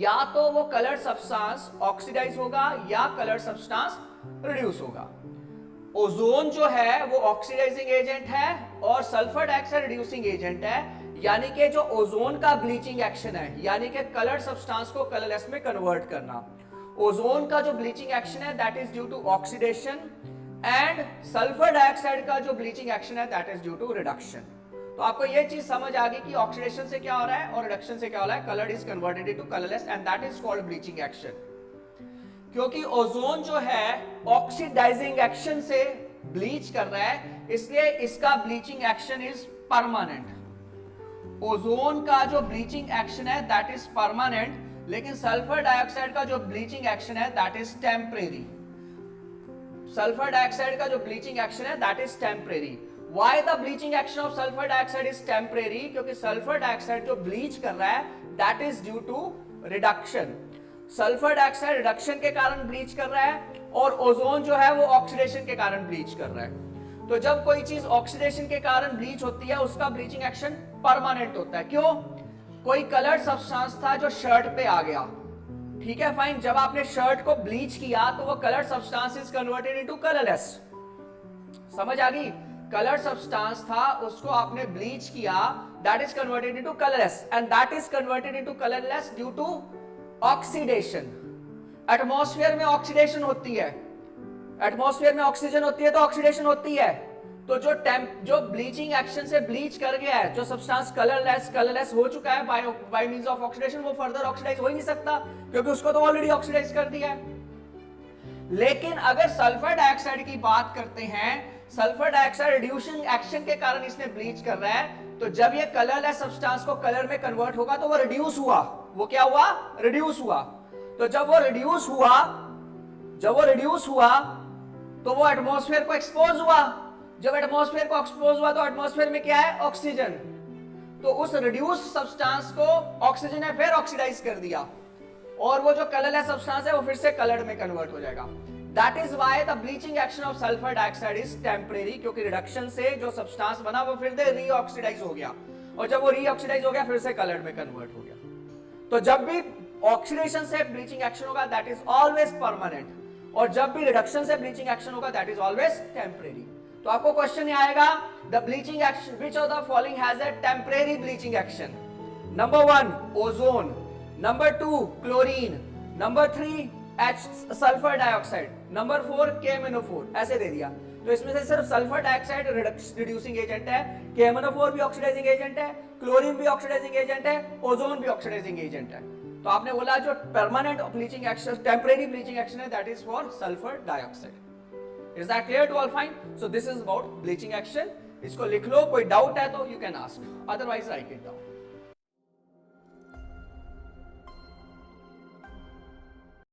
या तो वो कलर सब्सटेंस ऑक्सीडाइज होगा या कलर सब्सटेंस रिड्यूस होगा। ओजोन जो है वो ऑक्सीडाइजिंग एजेंट है और सल्फर डाइऑक्साइड रिड्यूसिंग एजेंट है, यानी कि जो ओजोन का ब्लीचिंग एक्शन है, यानी कि कलर सब्सटेंस को कलरलेस में कन्वर्ट करना, ओजोन का जो ब्लीचिंग एक्शन है that is due to oxidation and sulphur dioxide का जो ब्लीचिंग एक्शन है that is due to reduction. तो आपको ये चीज समझ आ गई कि ऑक्सीडेशन से क्या हो रहा है और रिडक्शन से क्या हो रहा है, colour is converted into colourless and that is called bleaching action. क्योंकि ओजोन जो है ऑक्सीडाइजिंग एक्शन से ब्लीच कर रहा है, इसलिए इसका bleaching action is permanent. Ozone का जो ब्लीचिंग एक्शन है दैट इज परमानेंट, लेकिन सल्फर डाइऑक्साइड का जो ब्लीचिंग एक्शन है that is temporary. Sulphur dioxide का जो ब्लीचिंग एक्शन है that is temporary. Why the bleaching action of sulphur dioxide is temporary? क्योंकि सल्फर डाइऑक्साइड जो ब्लीच कर रहा है that is due to reduction. Sulphur dioxide reduction के कारण ब्लीच कर रहा है और ओजोन जो है वो ऑक्सीडेशन के कारण ब्लीच कर रहा है। तो जब कोई चीज ऑक्सीडेशन के कारण ब्लीच होती है उसका ब्लीचिंग एक्शन परमानेंट होता है। क्यों? कोई कलर सब्सटेंस था जो शर्ट पे आ गया, ठीक है फाइन, जब आपने शर्ट को ब्लीच किया तो वो colour substance is converted into colourless. समझ आ गई? कलर सब्सटेंस था उसको आपने ब्लीच किया, that is converted into colourless and that is converted into colourless due to oxidation. Atmosphere में ऑक्सीडेशन होती है, एटमॉस्फेयर में ऑक्सीजन होती है तो ऑक्सीडेशन होती है। तो जो ब्लीचिंग एक्शन से ब्लीच कर गया है, जो सब्सटेंस कलरलेस हो चुका है बाय मींस ऑफ ऑक्सीडेशन, वो फर्दर ऑक्सीडाइज हो ही नहीं सकता क्योंकि उसको तो ऑलरेडी ऑक्सीडाइज कर दिया है। लेकिन अगर सल्फर डाइऑक्साइड की बात करते हैं, सल्फर डाइऑक्साइड रिड्यूसिंग एक्शन के कारण इसने ब्लीच कर रहा है, तो जब ये कलरलेस सब्सटेंस को कलर में कन्वर्ट होगा तो वो रिड्यूस हुआ। वो क्या हुआ? रिड्यूस हुआ। तो जब वो रिड्यूस हुआ तो वो एटमॉस्फेयर को एक्सपोज हुआ। जब एटमॉस्फेयर को एक्सपोज हुआ तो एटमॉस्फेयर में क्या है? ऑक्सीजन। तो उस रिड्यूस सब्सटेंस को ऑक्सीजन ने फिर ऑक्सीडाइज कर दिया और वो जो कलरलेस सब्सटेंस है वो फिर से कलर्ड में कन्वर्ट हो जाएगा। That is why the bleaching action of sulphur dioxide is temporary, क्योंकि रिडक्शन से जो सब्सटेंस बना वो फिर से रीऑक्सीडाइज हो गया और जब वो रीऑक्सीडाइज हो गया फिर से कलर्ड में कन्वर्ट हो गया। तो जब भी ऑक्सीडेशन से ब्लीचिंग एक्शन होगा दैट इज ऑलवेज परमानेंट और जब भी रिडक्शन से ब्लीचिंग एक्शन होगा दैट इज ऑलवेज टेम्परेरी। तो आपको क्वेश्चन ये आएगा, the bleaching action which of the following has a temporary bleaching action? Number 1 ozone, number 2 chlorine, number 3 sulphur dioxide, number 4 KMnO4। ऐसे दे दिया। तो इसमें से सिर्फ सल्फर डाइऑक्साइड रिड्यूसिंग एजेंट है, KMnO4 भी ऑक्सीडाइजिंग एजेंट है, क्लोरीन भी ऑक्सीडाइजिंग एजेंट है, ओजोन भी ऑक्सीडाइजिंग एजेंट है। तो आपने बोला जो permanent bleaching action, temporary bleaching action है that is for sulphur dioxide. Is that clear to all? Fine. So this is about bleaching action. इसको लिख लो, कोई डाउट है तो you can ask, otherwise write it down.